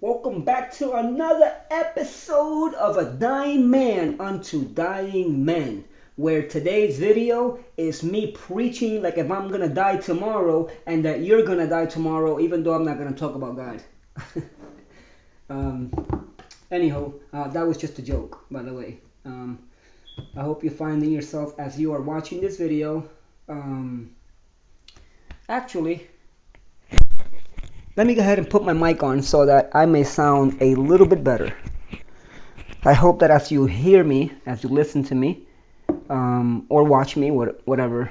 Welcome back to another episode of A Dying Man unto Dying Men, where today's video is me preaching like if I'm gonna die tomorrow and that you're gonna die tomorrow, even though I'm not gonna talk about God. Anyhow, that was just a joke, by the way. I hope you're finding yourself as you are watching this video. Actually, let me go ahead and put my mic on so that I may sound a little bit better. I hope that as you hear me, as you listen to me, or watch me, whatever,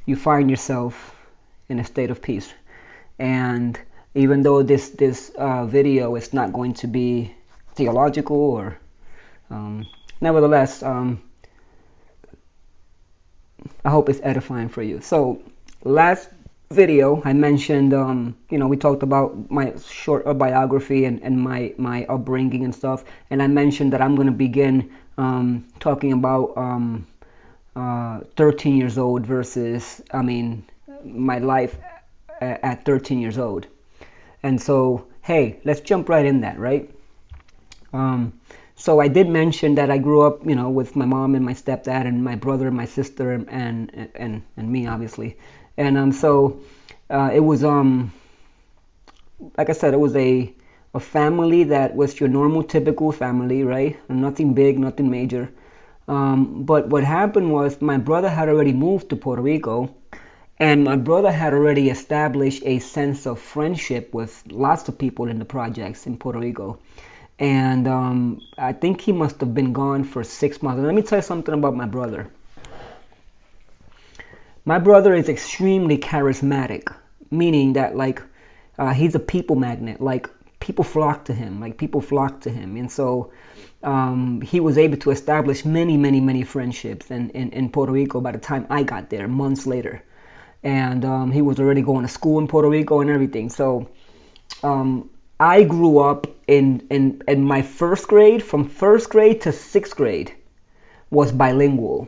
you find yourself in a state of peace. And even though this video is not going to be theological or nevertheless, I hope it's edifying for you. So last video I mentioned, we talked about my short biography and my upbringing and stuff, and I mentioned that I'm going to begin talking about 13 years old versus my life at 13 years old. And so, hey, let's jump right in that, right? So I did mention that I grew up, with my mom and my stepdad and my brother and my sister and me, obviously. And so it was, like I said, it was a family that was your normal, typical family, right? Nothing big, nothing major. But what happened was my brother had already moved to Puerto Rico, and my brother had already established a sense of friendship with lots of people in the projects in Puerto Rico. And I think he must have been gone for 6 months. And let me tell you something about my brother. My brother is extremely charismatic, meaning that he's a people magnet. Like people flock to him. And so he was able to establish many friendships in Puerto Rico by the time I got there, months later. And he was already going to school in Puerto Rico and everything. So I grew up in my first grade, from first grade to sixth grade, was bilingual.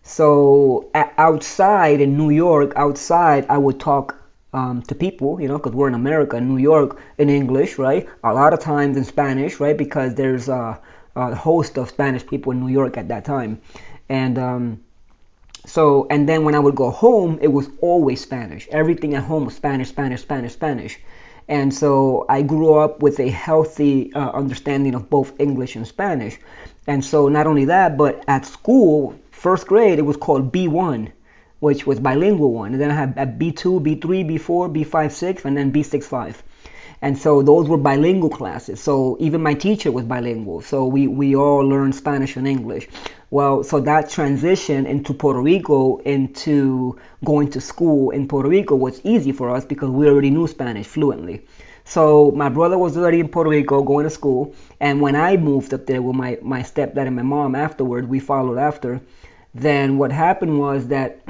So outside in New York, I would talk to people, because we're in America, in New York, in English, right? A lot of times in Spanish, right? Because there's a host of Spanish people in New York at that time. And then when I would go home, it was always Spanish. Everything at home was Spanish. And so I grew up with a healthy understanding of both English and Spanish. And so not only that, but at school, first grade, it was called B1, which was bilingual one. And then I had at B2, B3, B4, B5, 6, and then B6, 5. And so those were bilingual classes. So even my teacher was bilingual. So we all learned Spanish and English. Well, so that transition into Puerto Rico, into going to school in Puerto Rico, was easy for us because we already knew Spanish fluently. So my brother was already in Puerto Rico going to school. And when I moved up there with my stepdad and my mom afterward, we followed after. Then what happened was that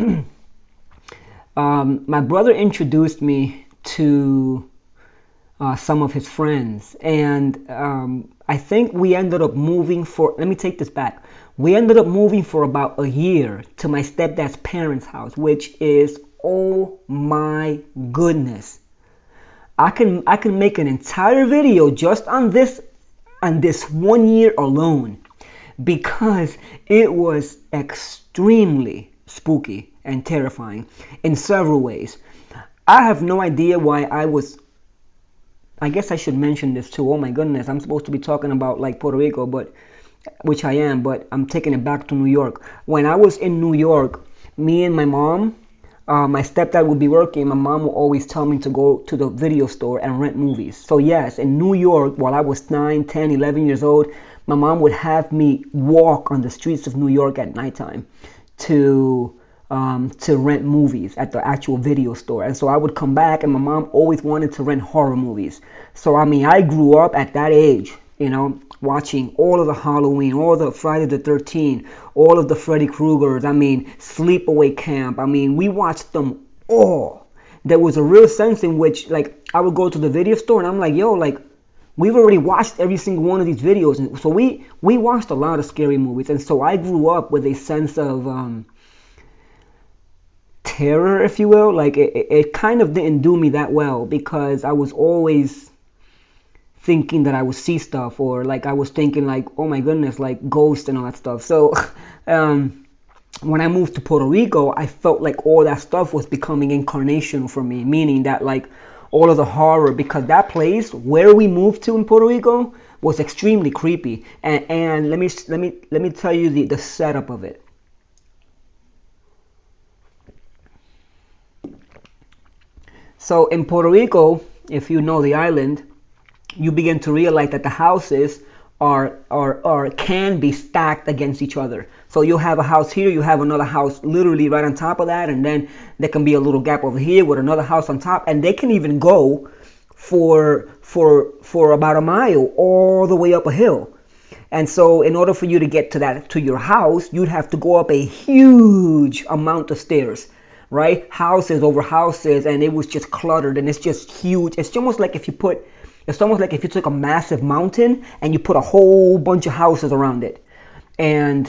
my brother introduced me to some of his friends, and I think we ended up moving let me take this back. We ended up moving for about a year to my stepdad's parents' house, which is, oh my goodness. I can make an entire video just on this 1 year alone, because it was extremely spooky and terrifying in several ways. I have no idea why I guess I should mention this too. Oh my goodness, I'm supposed to be talking about Puerto Rico, which I am, but I'm taking it back to New York. When I was in New York, me and my mom, my stepdad would be working. My mom would always tell me to go to the video store and rent movies. So yes, in New York, while I was 9, 10, 11 years old, my mom would have me walk on the streets of New York at nighttime to rent movies at the actual video store. And so I would come back, and my mom always wanted to rent horror movies. So I mean, I grew up at that age, watching all of the Halloween, all the Friday the 13th, all of the Freddy Kruegers. I mean, Sleepaway Camp. I mean, we watched them all. There was a real sense in which, like, I would go to the video store and I'm like, yo, like, we've already watched every single one of these videos. And so we watched a lot of scary movies. And so I grew up with a sense of terror, if you will. Like, it kind of didn't do me that well because I was always thinking that I would see stuff, or like I was thinking like, oh my goodness, like ghosts and all that stuff. So when I moved to Puerto Rico, I felt like all that stuff was becoming incarnational for me, meaning that like all of the horror, because that place where we moved to in Puerto Rico was extremely creepy. And let me tell you the setup of it. So in Puerto Rico, if you know the island, you begin to realize that the houses can be stacked against each other. So you'll have a house here, you have another house literally right on top of that, and then there can be a little gap over here with another house on top, and they can even go for about a mile all the way up a hill. And so in order for you to get to your house, you'd have to go up a huge amount of stairs, right? Houses over houses, and it was just cluttered, and it's just huge. It's almost like if you took a massive mountain and you put a whole bunch of houses around it. And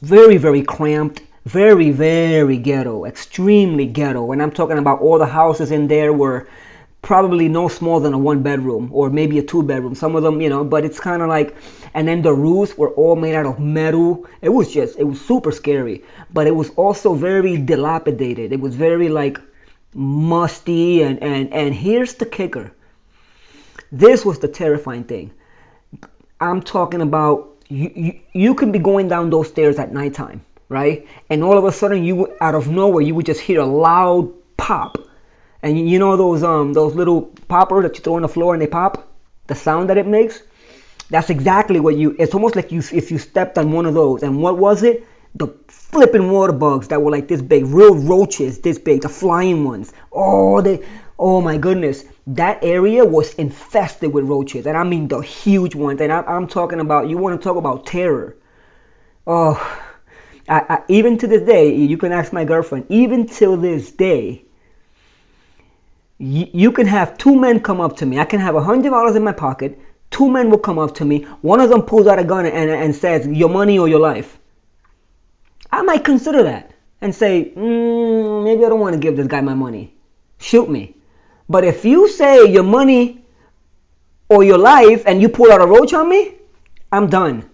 very, very cramped, very, very ghetto, extremely ghetto. And I'm talking about all the houses in there were probably no smaller than a 1-bedroom or maybe a 2-bedroom. Some of them, but it's kind of like, and then the roofs were all made out of metal. It was super scary, but it was also very dilapidated. It was very like musty, and here's the kicker. This was the terrifying thing. I'm talking about you can be going down those stairs at nighttime, right? And all of a sudden, out of nowhere, you would just hear a loud pop. And you know those little poppers that you throw on the floor and they pop? The sound that it makes? That's exactly what it's almost like if you stepped on one of those. And what was it? The flipping water bugs that were like this big, real roaches this big, the flying ones. Oh my goodness. That area was infested with roaches. And I mean the huge ones. And I'm talking about, you want to talk about terror. Oh, even to this day, you can ask my girlfriend, even till this day, you can have 2 men come up to me. I can have $100 in my pocket. 2 men will come up to me. One of them pulls out a gun and says, your money or your life. I might consider that and say, maybe I don't want to give this guy my money. Shoot me. But if you say your money or your life and you pull out a roach on me, I'm done.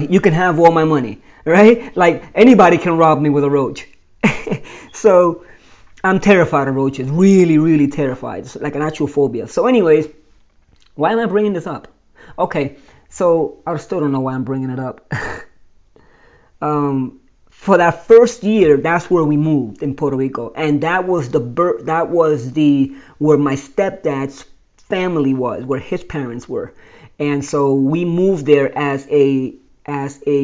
You can have all my money, right? Like anybody can rob me with a roach. So I'm terrified of roaches, really, really terrified. It's like an actual phobia. So anyways, why am I bringing this up? Okay, so I still don't know why I'm bringing it up. For that first year, that's where we moved in Puerto Rico, and that was where my stepdad's family was, where his parents were, and so we moved there as a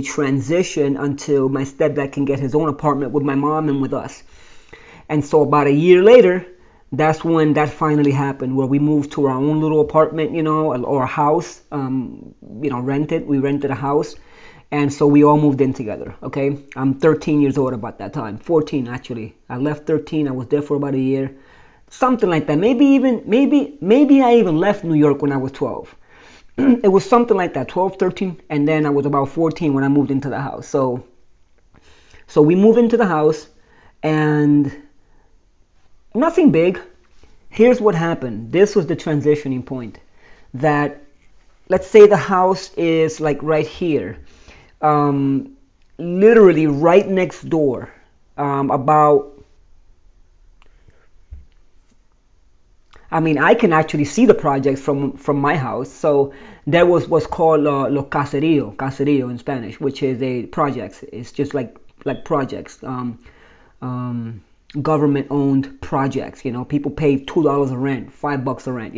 transition until my stepdad can get his own apartment with my mom and with us. And so about a year later, that's when that finally happened, where we moved to our own little apartment, or a house, rented. We rented a house. And so we all moved in together, okay? I'm 13 years old about that time. 14, actually. I left 13. I was there for about a year. Something like that. Maybe I even left New York when I was 12. It was something like that, 12, 13. And then I was about 14 when I moved into the house. So we moved into the house, and nothing big. Here's what happened. This was the transitioning point. That, let's say the house is like right here. Literally right next door, I can actually see the projects from my house. So there was what's called lo caserío in Spanish, which is a projects. It's just like projects. government-owned projects. People pay $2 a rent, $5 a rent.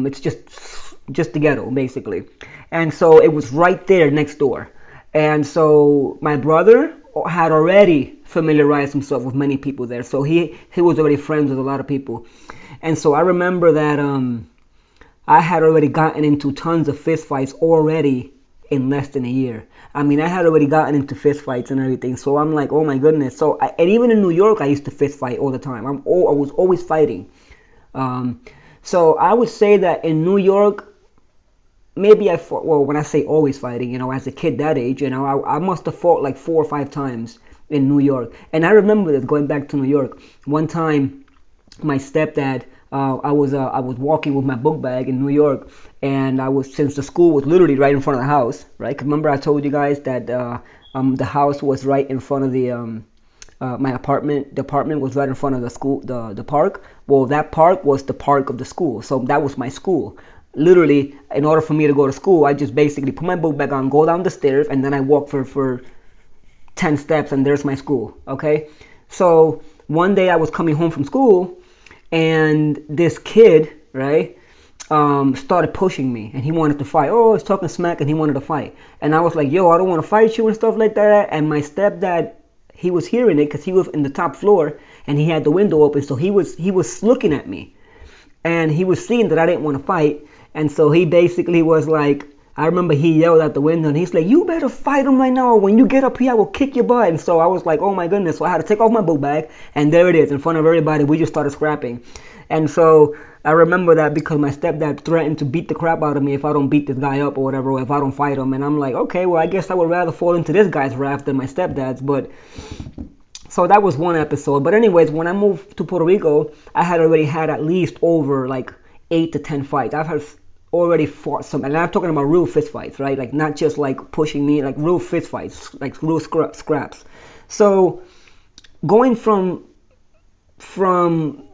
It's just the ghetto basically. And so it was right there next door. And so my brother had already familiarized himself with many people there, so he was already friends with a lot of people. And so I remember that I had already gotten into tons of fist fights already in less than a year. I mean, I had already gotten into fist fights and everything. So I'm like, oh my goodness. And even in New York, I used to fist fight all the time. I was always fighting. So I would say that in New York, maybe I fought. Well, when I say always fighting, as a kid that age, I must have fought like 4 or 5 times in New York. And I remember this, going back to New York. One time, my stepdad, I was walking with my book bag in New York, and since the school was literally right in front of the house, right? 'Cause remember I told you guys that the house was right in front of the my apartment. The apartment was right in front of the school, the park. Well, that park was the park of the school, so that was my school. Literally, in order for me to go to school, I just basically put my book bag on, go down the stairs, and then I walk for 10 steps, and there's my school. Okay, so one day I was coming home from school, and this kid, right, started pushing me, and he wanted to fight. Oh, he's talking smack, and he wanted to fight. And I was like, yo, I don't want to fight you and stuff like that. And my stepdad, he was hearing it because he was in the top floor, and he had the window open, so he was looking at me, and he was seeing that I didn't want to fight. And so he basically was like, I remember he yelled out the window, and he's like, you better fight him right now, or when you get up here, I will kick your butt. And so I was like, oh my goodness. So I had to take off my book bag, and there it is, in front of everybody. We just started scrapping. And so I remember that because my stepdad threatened to beat the crap out of me if I don't beat this guy up or whatever, or if I don't fight him. And I'm like, okay, well, I guess I would rather fall into this guy's wrath than my stepdad's. But so that was one episode. But anyways, when I moved to Puerto Rico, I had already had at least over like 8 to 10 fights. I've had already fought some, and I'm talking about real fist fights, right? Like not just like pushing me, like real fist fights, like real scraps. So going from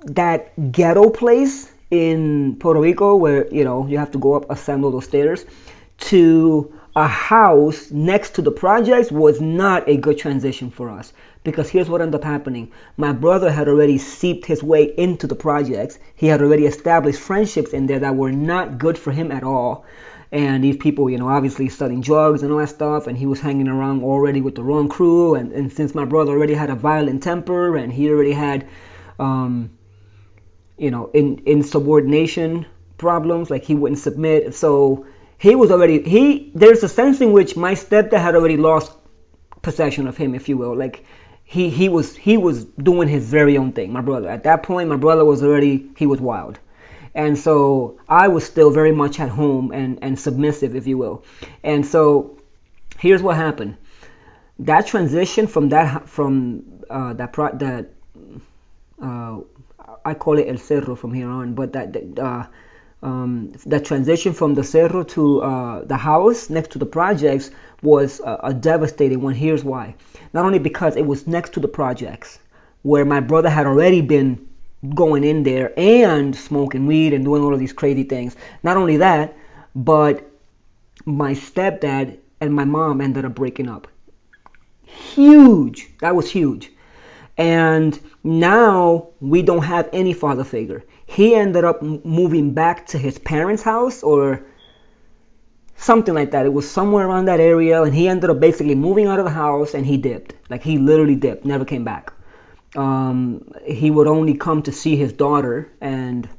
that ghetto place in Puerto Rico where you have to go up, ascend all those stairs, to a house next to the projects was not a good transition for us, because here's what ended up happening. My brother had already seeped his way into the projects. He had already established friendships in there that were not good for him at all. And these people, obviously studying drugs and all that stuff, and he was hanging around already with the wrong crew. And since my brother already had a violent temper, and he already had insubordination problems, like he wouldn't submit. So there's a sense in which my stepdad had already lost possession of him, if you will. Like he was doing his very own thing. My brother, at that point, my brother he was wild. And so I was still very much at home and submissive, if you will. And so here's what happened. That transition I call it El Cerro from here on, but that transition from the Cerro to the house next to the projects was a devastating one. Here's why. Not only because it was next to the projects, where my brother had already been going in there and smoking weed and doing all of these crazy things. Not only that, but my stepdad and my mom ended up breaking up. Huge. That was huge. And now we don't have any father figure. He ended up moving back to his parents' house or something like that. It was somewhere around that area, and he ended up basically moving out of the house, and he dipped. Like he literally dipped, never came back. He would only come to see his daughter, and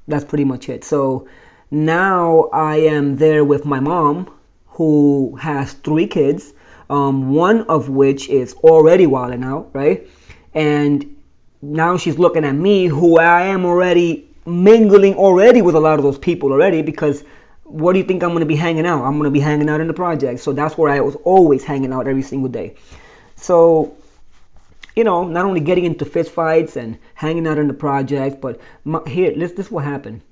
that's pretty much it. So now I am there with my mom, who has 3 kids, one of which is already wilding out, right? And now she's looking at me, who I am already mingling already with a lot of those people already, because where do you think I'm going to be hanging out? I'm going to be hanging out in the project. So that's where I was always hanging out every single day. So, not only getting into fist fights and hanging out in the project, but this is what happened.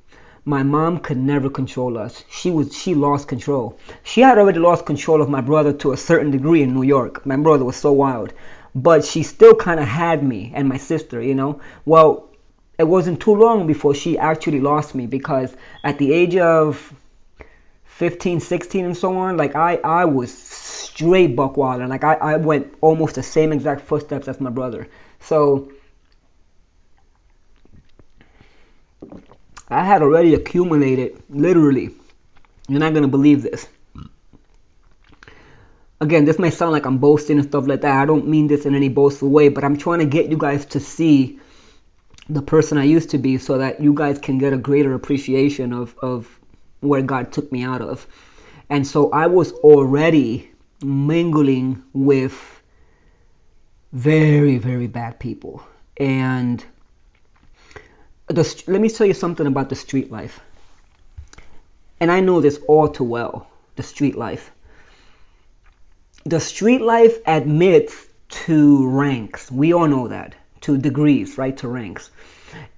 My mom could never control us. She lost control. She had already lost control of my brother to a certain degree in New York. My brother was so wild. But she still kind of had me and my sister, Well, it wasn't too long before she actually lost me, because at the age of 15, 16 and so on, like I was straight buck wild, and like I went almost the same exact footsteps as my brother. So I had already accumulated, literally, you're not going to believe this. Again, this may sound like I'm boasting and stuff like that. I don't mean this in any boastful way, but I'm trying to get you guys to see the person I used to be so that you guys can get a greater appreciation of where God took me out of. And so I was already mingling with very, very bad people. And let me tell you something about the street life. And I know this all too well, the street life. The street life admits to ranks. We all know that. To degrees, right? To ranks.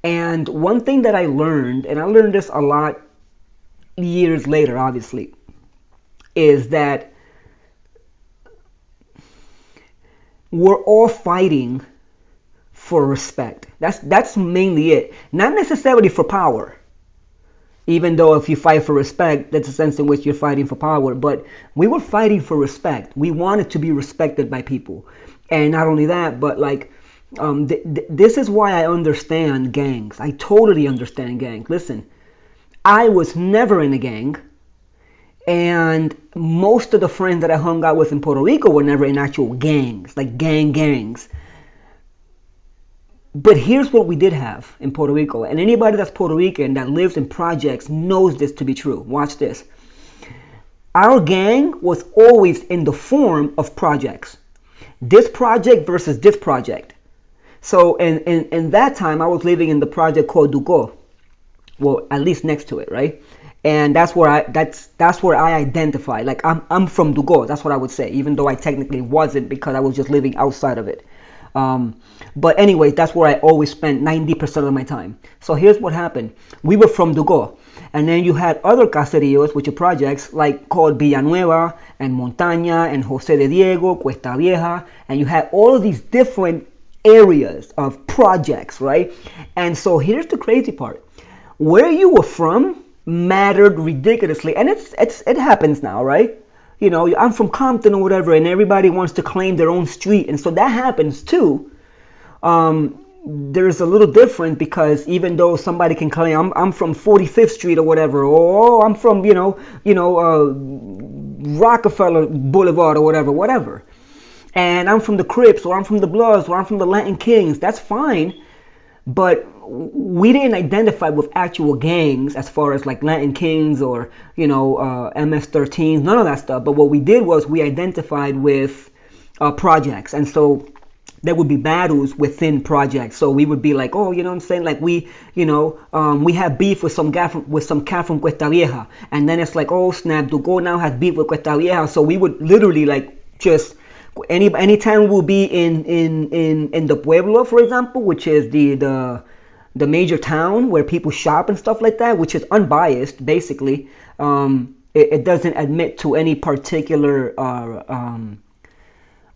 And one thing that I learned, and I learned this a lot years later, obviously, is that we're all fighting for respect. That's mainly it. Not necessarily for power. Even though if you fight for respect, that's a sense in which you're fighting for power. But we were fighting for respect. We wanted to be respected by people. And not only that, but like, this is why I understand gangs. I totally understand gangs. Listen, I was never in a gang. And most of the friends that I hung out with in Puerto Rico were never in actual gangs, like gangs. But here's what we did have in Puerto Rico, and anybody that's Puerto Rican that lives in projects knows this to be true. Watch this. Our gang was always in the form of projects. This project versus this project. So in that time, I was living in the project called Dugo. Well, at least next to it, right? And that's where I identify. Like I'm from Dugo. That's what I would say, even though I technically wasn't because I was just living outside of it. But anyway, that's where I always spent 90% of my time. So here's what happened. We were from Dugo. And then you had other caseríos, which are projects, like called Villanueva and Montaña and José de Diego, Cuesta Vieja. And you had all of these different areas of projects, right? And so here's the crazy part. Where you were from mattered ridiculously. And it happens now, right? You know, I'm from Compton or whatever, and everybody wants to claim their own street, and so that happens too. There's a little different because even though somebody can claim I'm from 45th Street or whatever, or I'm from Rockefeller Boulevard or whatever, and I'm from the Crips or I'm from the Bloods or I'm from the Latin Kings, that's fine. But we didn't identify with actual gangs as far as like Latin Kings or, MS-13s, none of that stuff. But what we did was we identified with projects. And so there would be battles within projects. So we would be like, oh, you know what I'm saying? Like we have beef with some cat from Cuesta Vieja. And then it's like, oh, snap, Dugo now has beef with Cuesta Vieja. So we would literally like just... Anytime we'll be in the Pueblo, for example, which is the major town where people shop and stuff like that, which is unbiased, basically. It doesn't admit to any particular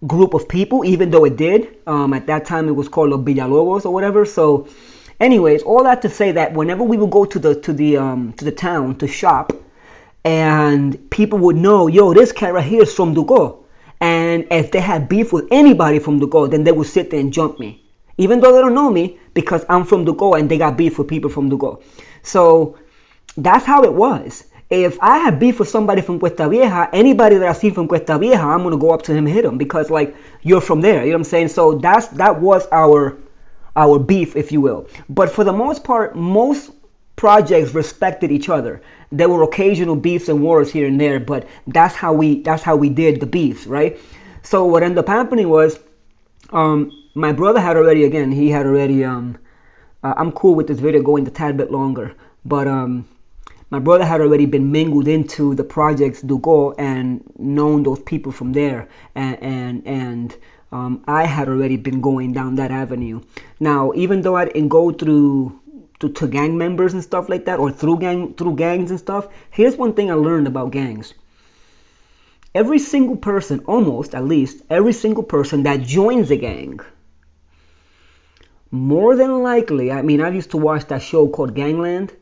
group of people, even though it did. At that time, it was called Los Villalobos or whatever. So, anyways, all that to say that whenever we would go to the town to shop, and people would know, yo, this cat right here is from Dugo. And if they had beef with anybody from Dugo, then they would sit there and jump me. Even though they don't know me, because I'm from Dugo and they got beef with people from Dugo. So that's how it was. If I had beef with somebody from Cuesta Vieja, anybody that I see from Cuesta Vieja, I'm going to go up to him and hit him. Because, like, you're from there. You know what I'm saying? So that was our beef, if you will. But for the most part, most projects respected each other. There were occasional beefs and wars here and there, but that's how we did the beefs, right? So what ended up happening was, my brother had already, I'm cool with this video going a tad bit longer, but my brother had already been mingled into the projects Dugo and known those people from there, and I had already been going down that avenue. Now, even though I didn't go through to gang members and stuff like that, or through gangs and stuff, here's one thing I learned about gangs. Every single person, almost at least, every single person that joins a gang, more than likely, I mean, I used to watch that show called Gangland,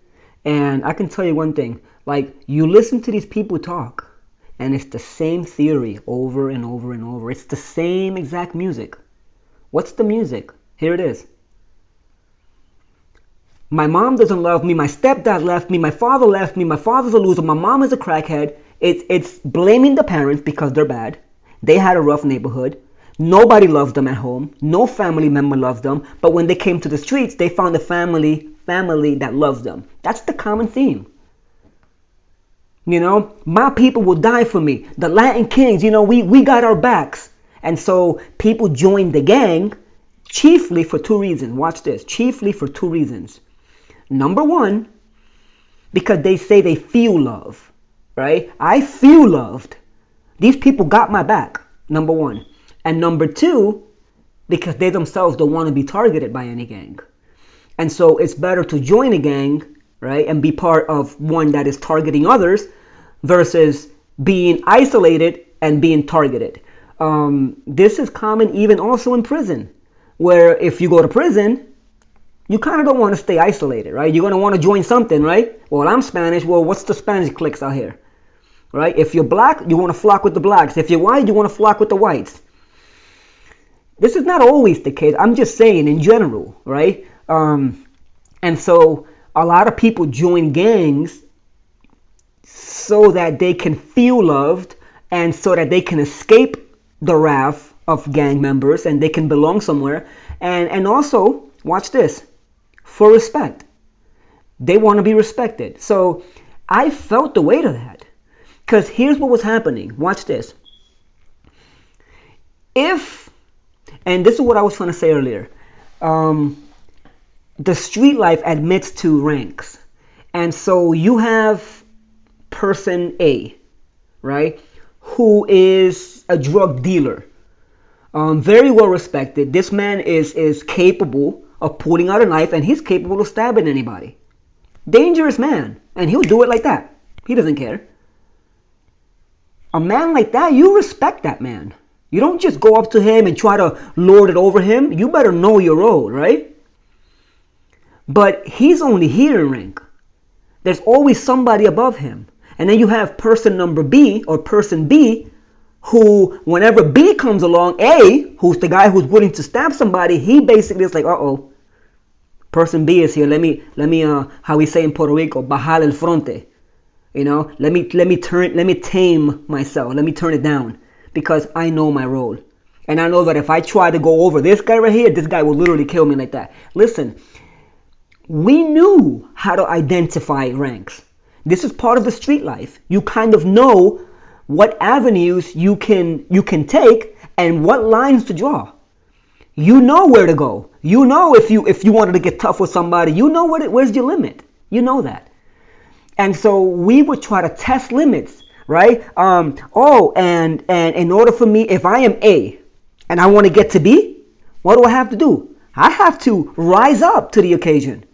and I can tell you one thing, like, you listen to these people talk, and it's the same theory over and over and over. It's the same exact music. What's the music? Here it is. My mom doesn't love me. My stepdad left me. My father left me. My father's a loser. My mom is a crackhead. It's blaming the parents because they're bad. They had a rough neighborhood. Nobody loved them at home. No family member loved them. But when they came to the streets, they found a family that loves them. That's the common theme. You know, my people will die for me. The Latin kings, you know, we got our backs. And so people joined the gang chiefly for two reasons. Watch this. Chiefly for two reasons. Number one, because they say they feel love, right? I feel loved. These people got my back, number one. And number two, because they themselves don't want to be targeted by any gang. And so it's better to join a gang, right, and be part of one that is targeting others versus being isolated and being targeted. This is common even also in prison, where if you go to prison, you kind of don't want to stay isolated, right? You're going to want to join something, right? Well, I'm Spanish. Well, what's the Spanish cliques out here, right? If you're black, you want to flock with the blacks. If you're white, you want to flock with the whites. This is not always the case. I'm just saying in general, right? And so a lot of people join gangs so that they can feel loved and so that they can escape the wrath of gang members and they can belong somewhere. And also, watch this, for respect. They want to be respected. So I felt the weight of that. Because here's what was happening. Watch this. And this is what I was trying to say earlier. The street life admits to ranks. And so you have person A, right, who is a drug dealer. Very well respected. This man is capable of pulling out a knife and he's capable of stabbing anybody. Dangerous man. And he'll do it like that. He doesn't care. A man like that, you respect that man. You don't just go up to him and try to lord it over him. You better know your role, right? But he's only here in rank. There's always somebody above him. And then you have person number B or person B who, whenever B comes along, A, who's the guy who's willing to stab somebody, he basically is like, uh-oh, person B is here. Let me, how we say in Puerto Rico, bajar el fronte. You know, let me tame myself. Let me turn it down because I know my role. And I know that if I try to go over this guy right here, this guy will literally kill me like that. Listen, we knew how to identify ranks. This is part of the street life. You kind of know what avenues you can take and what lines to draw. You know where to go. You know if you wanted to get tough with somebody, you know where's your limit. You know that. And so we would try to test limits, right? And in order for me, if I am A and I want to get to B, what do I have to do? I have to rise up to the occasion.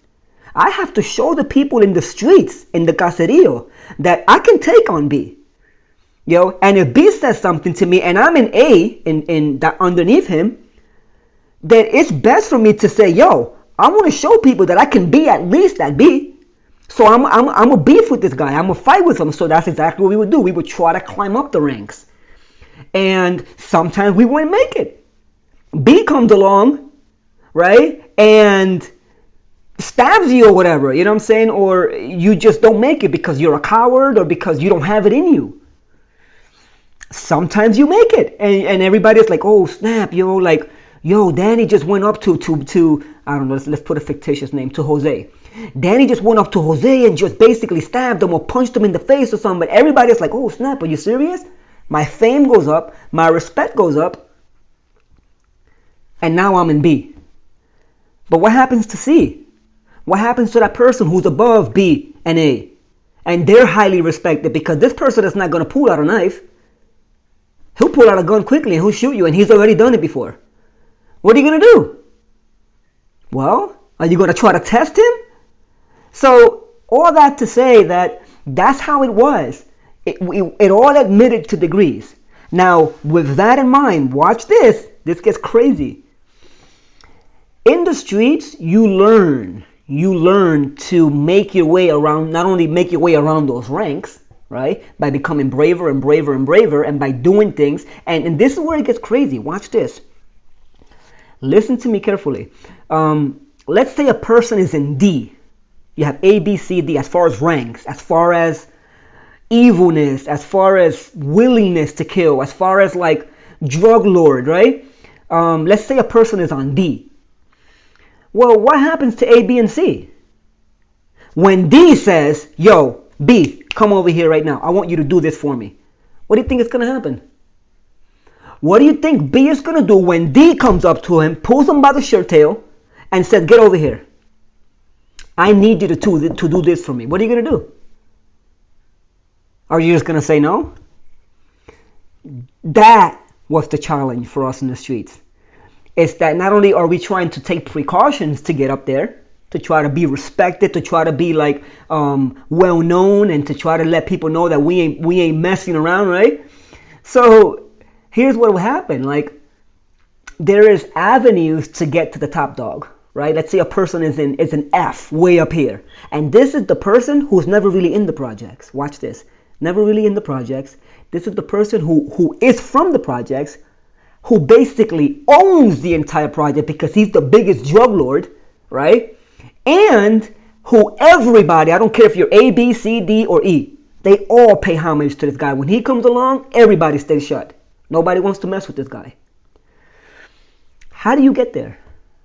I have to show the people in the streets, in the caserío, that I can take on B. Yo, and if B says something to me and I'm in A, in that underneath him, then it's best for me to say, yo, I want to show people that I can be at least at B. So I'm a beef with this guy. I'm a fight with him. So that's exactly what we would do. We would try to climb up the ranks. And sometimes we wouldn't make it. B comes along, right? And stabs you or whatever. You know what I'm saying? Or you just don't make it because you're a coward or because you don't have it in you. Sometimes you make it. And everybody's like, oh, snap, like, yo, Danny just went up to I don't know, let's put a fictitious name, to Jose. Danny just went up to Jose and just basically stabbed him or punched him in the face or something. But everybody's like, oh, snap, are you serious? My fame goes up. My respect goes up. And now I'm in B. But what happens to C? What happens to that person who's above B and A? And they're highly respected because this person is not going to pull out a knife. He'll pull out a gun quickly and he'll shoot you, and he's already done it before. What are you going to do? Well, are you going to try to test him? So all that to say that that's how it was. It all admitted to degrees. Now, with that in mind, watch this. This gets crazy. In the streets, you learn to make your way around, not only make your way around those ranks, right, by becoming braver and braver and braver and by doing things. And this is where it gets crazy. Watch this. Listen to me carefully. Let's say a person is in D, You have A, B, C, D as far as ranks, as far as evilness, as far as willingness to kill, as far as like drug lord, right? Let's say a person is on D. Well, what happens to A, B, and C? When D says, yo, B, come over here right now. I want you to do this for me. What do you think is going to happen? What do you think B is going to do when D comes up to him, pulls him by the shirt tail, and says, get over here. I need you to do this for me. What are you going to do? Are you just going to say no? That was the challenge for us in the streets. It's that not only are we trying to take precautions to get up there, to try to be respected, to try to be like well known, and to try to let people know that we ain't messing around, right? So here's what will happen. Like, there is avenues to get to the top dog, right? Let's say a person is an F way up here, and this is the person who's never really in the projects. Watch this. Never really in the projects. This is the person who is from the projects, who basically owns the entire project because he's the biggest drug lord, right? And who everybody, I don't care if you're A, B, C, D, or E, they all pay homage to this guy. When he comes along, everybody stays shut. Nobody wants to mess with this guy. How do you get there?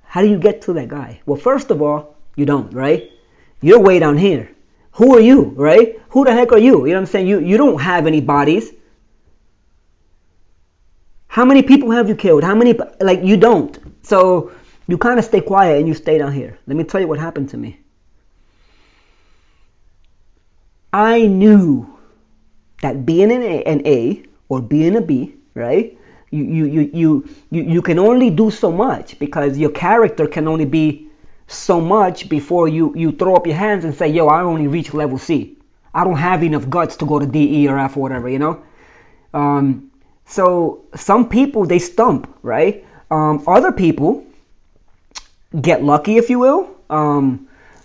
How do you get to that guy? Well, first of all, you don't, right? You're way down here. Who are you, right? Who the heck are you? You know what I'm saying? You don't have any bodies. How many people have you killed? How many, like, you don't. So you kind of stay quiet and you stay down here. Let me tell you what happened to me. I knew that being an A or being a B, right? You can only do so much because your character can only be so much before you throw up your hands and say, yo, I only reach level C. I don't have enough guts to go to D, E, or F or whatever, you know? So some people, they stump, right? Other people get lucky, if you will.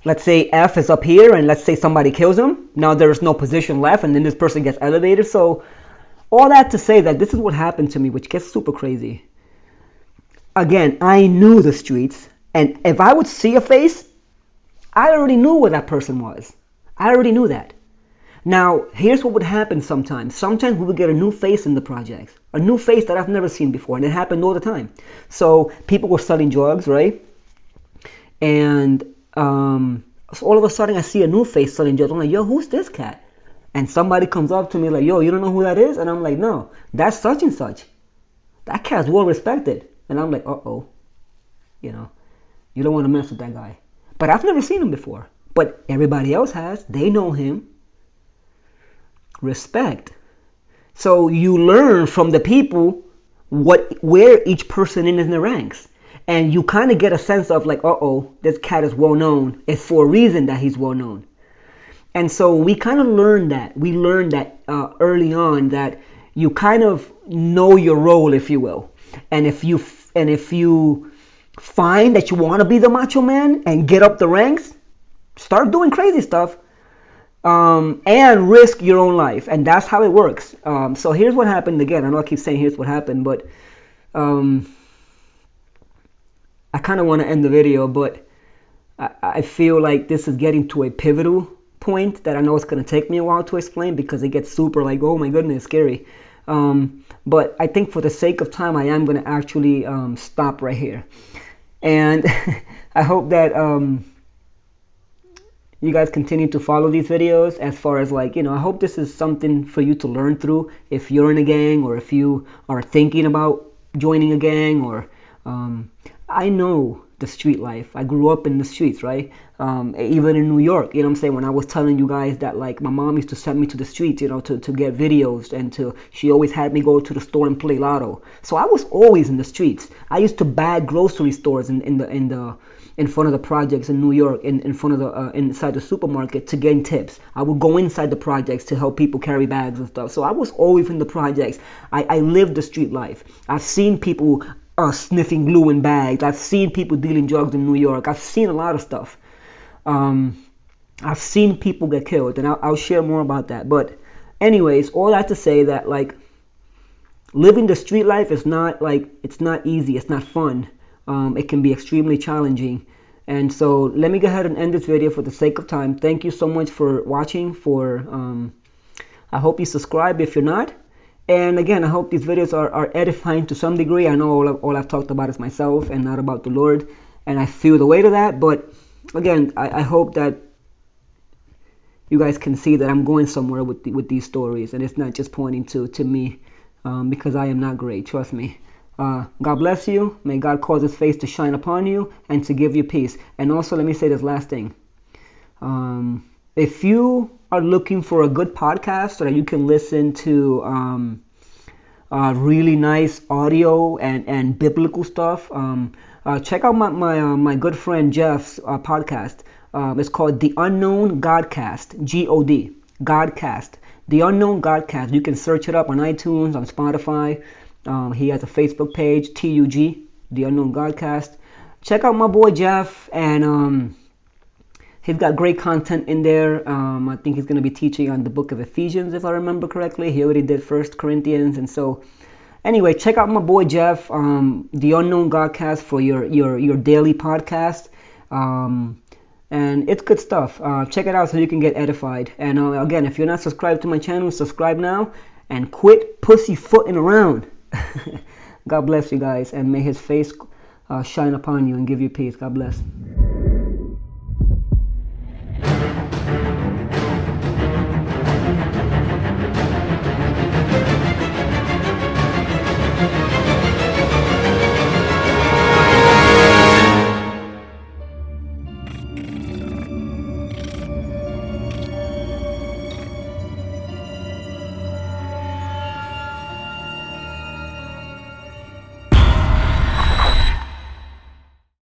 Let's say F is up here and let's say somebody kills him. Now there's no position left and then this person gets elevated. So all that to say that this is what happened to me, which gets super crazy. Again, I knew the streets, and if I would see a face, I already knew where that person was. I already knew that. Now, here's what would happen sometimes. Sometimes we would get a new face in the projects. A new face that I've never seen before. And it happened all the time. So people were selling drugs, right? And so all of a sudden I see a new face selling drugs. I'm like, yo, who's this cat? And somebody comes up to me like, yo, you don't know who that is? And I'm like, no, that's such and such. That cat's well respected. And I'm like, uh-oh. You know, you don't want to mess with that guy. But I've never seen him before. But everybody else has. They know him. Respect. So you learn from the people where each person is in the ranks, and you kind of get a sense of like, uh-oh, this cat is well known. It's for a reason that he's well known. And so we kind of learned that. We learned that early on, that you kind of know your role, if you will. And if you find that you want to be the macho man and get up the ranks, start doing crazy stuff. And risk your own life, and that's how it works. So here's what happened again. I know I keep saying here's what happened, but I kind of want to end the video, but I feel like this is getting to a pivotal point that I know it's going to take me a while to explain because it gets super like, oh my goodness, scary. But I think for the sake of time, I am going to actually stop right here. And I hope that you guys continue to follow these videos as far as like, you know, I hope this is something for you to learn through if you're in a gang or if you are thinking about joining a gang or I know the street life. I grew up in the streets, right? Even in New York, you know what I'm saying? When I was telling you guys that like my mom used to send me to the streets, you know, to get videos and she always had me go to the store and play lotto. So I was always in the streets. I used to bag grocery stores in front of the projects in New York, in front of the inside the supermarket to gain tips. I would go inside the projects to help people carry bags and stuff. So I was always in the projects. I lived the street life. I've seen people sniffing glue in bags. I've seen people dealing drugs in New York. I've seen a lot of stuff. I've seen people get killed, and I'll share more about that. But anyways, all that to say that like living the street life is not like, it's not easy. It's not fun. It can be extremely challenging. And so let me go ahead and end this video for the sake of time. Thank you so much for watching. I hope you subscribe if you're not. And again, I hope these videos are edifying to some degree. I know all I've talked about is myself and not about the Lord. And I feel the weight of that. But again, I hope that you guys can see that I'm going somewhere with these stories. And it's not just pointing to me because I am not great. Trust me. God bless you. May God cause his face to shine upon you and to give you peace. And also, let me say this last thing. If you are looking for a good podcast so that you can listen to really nice audio and biblical stuff, check out my good friend Jeff's podcast. It's called The Unknown Godcast, G-O-D, Godcast. The Unknown Godcast. You can search it up on iTunes, on Spotify. He has a Facebook page, TUG, The Unknown Godcast. Check out my boy Jeff, and he's got great content in there. I think he's going to be teaching on the book of Ephesians, if I remember correctly. He already did 1 Corinthians, and so anyway, check out my boy Jeff, The Unknown Godcast for your daily podcast. And it's good stuff. Check it out so you can get edified. And again, if you're not subscribed to my channel, subscribe now and quit pussyfooting around. God bless you guys, and may his face shine upon you and give you peace. God bless.